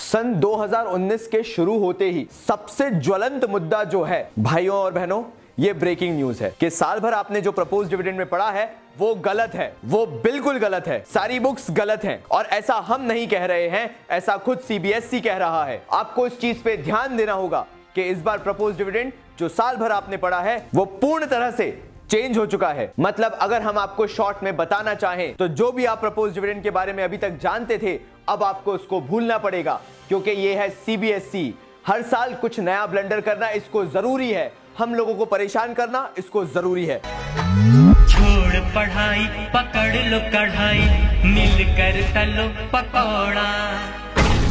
सन 2019 के शुरू होते ही सबसे ज्वलंत मुद्दा जो है भाइयों और बहनों, ये ब्रेकिंग न्यूज है कि साल भर आपने जो प्रपोज डिविडेंड में पढ़ा है वो गलत है, वो बिल्कुल गलत है, सारी बुक्स गलत हैं। और ऐसा हम नहीं कह रहे हैं, ऐसा खुद सीबीएसई कह रहा है। आपको इस चीज पे ध्यान देना होगा कि इस बार प्रपोज डिविडेंड जो साल भर आपने पढ़ा है वो पूर्ण तरह से चेंज हो चुका है। मतलब अगर हम आपको शॉर्ट में बताना चाहें तो जो भी आप प्रपोज डिविडेंड के बारे में अभी तक जानते थे, अब आपको उसको भूलना पड़ेगा, क्योंकि ये है सीबीएसई। हर साल कुछ नया ब्लंडर करना इसको जरूरी है, हम लोगों को परेशान करना इसको जरूरी है। छोड़ पढ़ाई पकड़ लो कढ़ाई, मिलकर तलो पकौड़ा।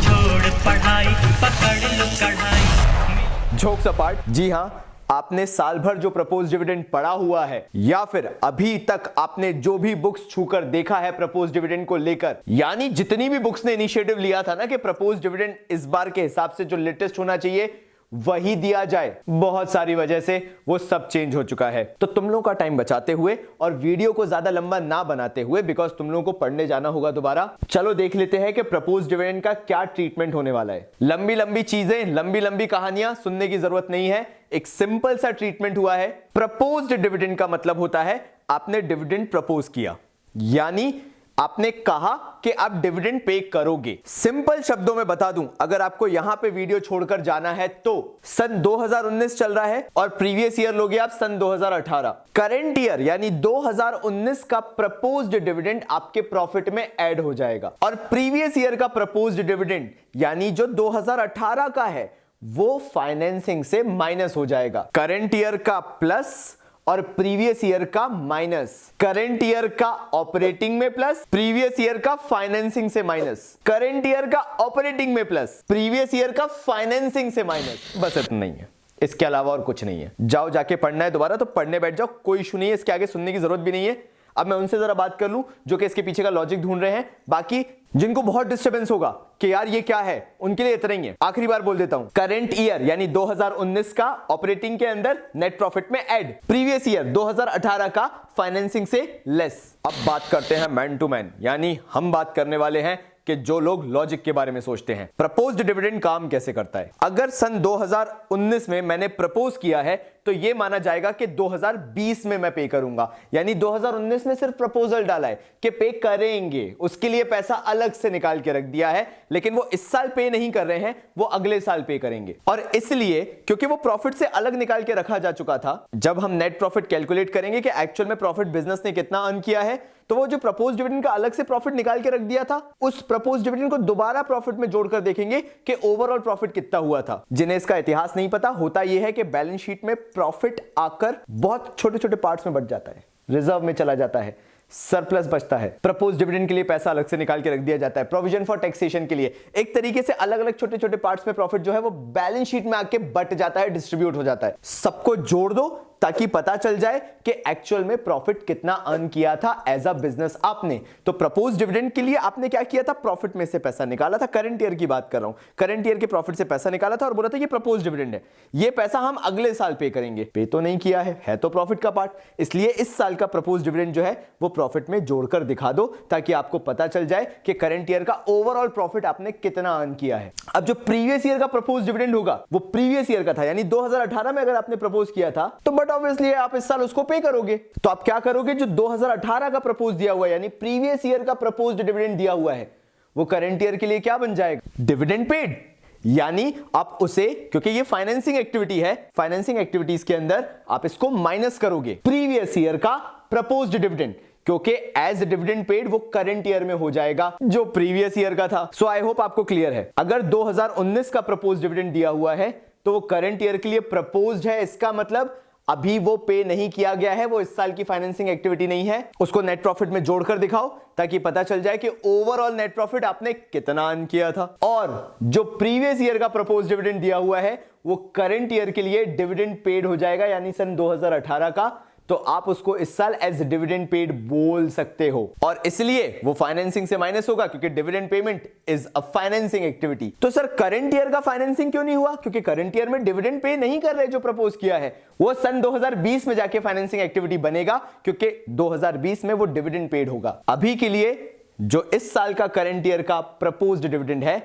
छोड़ पढ़ाई पकड़ लो कढ़ाई। जोक्स अपार्ट, जी हाँ, आपने साल भर जो प्रपोज डिविडेंड पढ़ा हुआ है या फिर अभी तक आपने जो भी बुक्स छूकर देखा है प्रपोज डिविडेंड को लेकर, यानी जितनी भी बुक्स ने इनिशिएटिव लिया था ना कि प्रपोज डिविडेंड इस बार के हिसाब से जो लेटेस्ट होना चाहिए वही दिया जाए, बहुत सारी वजह से वो सब चेंज हो चुका है। तो तुम लोगों का टाइम बचाते हुए और वीडियो को ज्यादा लंबा ना बनाते हुए, बिकॉज तुम लोगों को पढ़ने जाना होगा दोबारा, चलो देख लेते हैं कि प्रपोज डिविडेंड का क्या ट्रीटमेंट होने वाला है। लंबी लंबी चीजें, लंबी लंबी कहानियां सुनने की जरूरत नहीं है, एक सिंपल सा ट्रीटमेंट हुआ है। प्रपोज्ड डिविडेंड का मतलब होता है आपने डिविडेंड प्रपोज किया, यानी आपने कहा कि आप डिविडेंड पे करोगे। सिंपल शब्दों में बता दूं, अगर आपको यहां पे वीडियो छोड़कर जाना है तो सन 2019 चल रहा है और प्रीवियस ईयर लोगे आप सन 2018। करंट ईयर यानी 2019 का प्रपोज्ड डिविडेंड आपके प्रॉफिट में ऐड हो जाएगा और प्रीवियस ईयर का प्रपोज्ड डिविडेंड यानी जो 2018 का है वो फाइनेंसिंग से माइनस हो जाएगा। करंट ईयर का प्लस और प्रीवियस ईयर का माइनस, करंट ईयर का ऑपरेटिंग में प्लस, प्रीवियस ईयर का फाइनेंसिंग से माइनस, करंट ईयर का ऑपरेटिंग में प्लस, प्रीवियस ईयर का फाइनेंसिंग से माइनस। बस इतना नहीं है, इसके अलावा और कुछ नहीं है। जाओ जाके पढ़ना है दोबारा तो पढ़ने बैठ जाओ, कोई इशू नहीं है, इसके आगे सुनने की जरूरत भी नहीं है। अब मैं उनसे जरा बात कर लूं जो कि इसके पीछे का लॉजिक ढूंढ रहे हैं। बाकी जिनको बहुत डिस्टर्बेंस होगा कि यार ये क्या है, उनके लिए इतना ही है। आखिरी बार बोल देता हूं, करंट ईयर यानी 2019 का ऑपरेटिंग के अंदर नेट प्रॉफिट में ऐड, प्रीवियस ईयर 2018 का फाइनेंसिंग से लेस। अब बात करते हैं मैन टू मैन, यानी हम बात करने वाले हैं कि जो लोग लॉजिक के बारे में सोचते हैं। प्रपोज्ड डिविडेंड काम कैसे करता है? अगर सन 2019 में मैंने प्रपोज किया है तो यह माना जाएगा कि 2020 में मैं पे करूंगा, यानी 2019 में सिर्फ प्रपोजल डाला है कि पे करेंगे, उसके लिए पैसा अलग से निकाल के रख दिया है, लेकिन वो इस साल पे नहीं कर रहे हैं, वो अगले साल पे करेंगे। और इसलिए क्योंकि वो प्रॉफिट से अलग निकाल के रखा जा चुका था, जब हम नेट प्रॉफिट कैलकुलेट करेंगे कि एक्चुअल में प्रॉफिट बिजनेस ने कितना अर्न किया है, तो वो जो प्रपोज डिविडेंड का अलग से प्रॉफिट निकाल के रख दिया था, उस प्रपोज डिविडेंड को दोबारा प्रॉफिट में जोड़कर देखेंगे कि ओवरऑल प्रॉफिट कितना हुआ था। जिन्हें इसका इतिहास नहीं पता, होता यह है कि बैलेंस शीट में प्रॉफिट आकर बहुत छोटे छोटे पार्ट्स में बच जाता है, रिजर्व में चला जाता है, सरप्लस बचता है। प्रपोज डिविडेंड के लिए पैसा अलग से निकाल के रख दिया जाता है, प्रोविजन फॉर टैक्सेशन के लिए। एक तरीके से अलग अलग छोटे छोटे पार्ट्स में प्रॉफिट जो है वो बैलेंस शीट में आके बट जाता है, डिस्ट्रीब्यूट हो जाता है। सबको जोड़ दो ताकि पता चल जाए कि एक्चुअल में प्रॉफिट कितना अर्न किया था एज अ बिजनेस आपने। तो प्रपोज डिविडेंड के लिए आपने क्या किया था, प्रॉफिट में से पैसा निकाला था। करंट ईयर की बात कर रहा हूं, करंट ईयर के प्रॉफिट से पैसा निकाला था और बोला था ये प्रपोज डिविडेंड है, ये पैसा हम अगले साल पे करेंगे। पे तो नहीं किया है तो प्रॉफिट का पार्ट, इसलिए इस साल का प्रपोज डिविडेंड जो है वो प्रॉफिट में जोड़कर दिखा दो ताकि आपको पता चल जाए कि करंट ईयर का ओवरऑल प्रॉफिट आपने कितना अर्न किया है। अब जो प्रीवियस ईयर का प्रपोज डिविडेंड होगा वो प्रीवियस ईयर का था, यानी 2018 में अगर आपने प्रपोज किया था तो बट ऑब्वियसली आप इस साल उसको पे करोगे। तो आप क्या करोगे, जो 2018 का प्रपोज दिया हुआ है यानी प्रीवियस ईयर का प्रपोज्ड डिविडेंड दिया हुआ है वो करंट ईयर के लिए क्या बन जाएगा, डिविडेंड पेड। यानी आप उसे, क्योंकि ये फाइनेंसिंग एक्टिविटी है, फाइनेंसिंग एक्टिविटीज के अंदर आप इसको माइनस करोगे प्रीवियस ईयर का प्रपोज्ड डिविडेंड, क्योंकि एज डिविडेंड पेड वो करंट ईयर में हो जाएगा जो प्रीवियस ईयर का था। सो आई होप आपको क्लियर है। अगर 2019 का प्रपोज डिविडेंड दिया हुआ है तो वो करंट ईयर के लिए प्रपोज्ड है, इसका मतलब अभी वो पे नहीं किया गया है, वो इस साल की फाइनेंसिंग एक्टिविटी नहीं है। उसको नेट प्रॉफिट में जोड़कर दिखाओ ताकि पता चल जाए कि ओवरऑल नेट प्रॉफिट आपने कितना अर्न किया था। और जो प्रीवियस ईयर का प्रपोज डिविडेंड दिया हुआ है वो करंट ईयर के लिए डिविडेंड पेड हो जाएगा, यानी सन 2018 का, तो आप उसको इस साल एज डिविडेंड पेड बोल सकते हो। और इसलिए वो फाइनेंसिंग से माइनस होगा क्योंकि dividend payment is a financing activity. तो सर करंट ईयर का फाइनेंसिंग क्यों नहीं हुआ? क्योंकि करंट ईयर में डिविडेंड पे नहीं कर रहे, जो प्रपोज किया है वो सन 2020 में जाके फाइनेंसिंग एक्टिविटी बनेगा, क्योंकि 2020 में वो डिविडेंड पेड होगा। अभी के लिए जो इस साल का करंट ईयर का प्रपोज्ड डिविडेंड है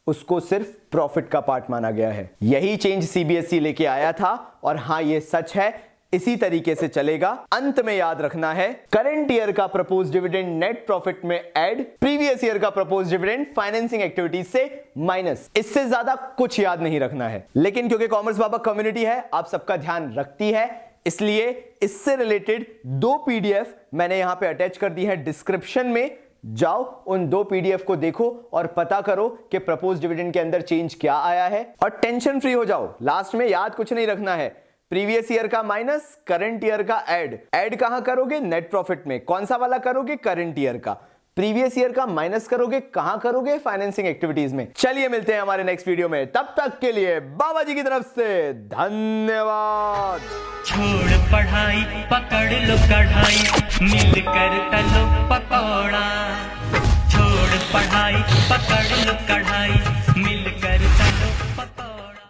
उसको सिर्फ प्रॉफिट का पार्ट माना गया है। यही चेंज सीबीएसई लेके आया था और हां ये सच है, इसी तरीके से चलेगा। अंत में याद रखना है, करंट ईयर का प्रपोज डिविडेंड नेट प्रॉफिट में ऐड, प्रीवियस ईयर का प्रपोज डिविडेंड फाइनेंसिंग एक्टिविटीज से माइनस। इससे ज्यादा कुछ याद नहीं रखना है। लेकिन क्योंकि कॉमर्स बाबा कम्युनिटी है, आप सबका ध्यान रखती है, इसलिए इससे रिलेटेड 2 पीडीएफ मैंने यहां पे अटैच कर दी है डिस्क्रिप्शन में। जाओ उन 2 पीडीएफ को देखो और पता करो कि प्रपोज डिविडेंड के अंदर चेंज क्या आया है, और टेंशन फ्री हो जाओ। लास्ट में याद कुछ नहीं रखना है, प्रीवियस ईयर का माइनस, करंट ईयर का ऐड कहां करोगे? नेट प्रॉफिट में। कौन सा वाला करोगे? करंट ईयर का। प्रीवियस ईयर का माइनस करोगे कहां करोगे? फाइनेंसिंग एक्टिविटीज में। चलिए मिलते हैं हमारे नेक्स्ट वीडियो में, तब तक के लिए बाबा जी की तरफ से धन्यवाद। छोड़ पढ़ाई पकड़ लो कढ़ाई, मिलकर तलो पकौड़ा। छोड़ पढ़ाई पकड़ लो कढ़ाई,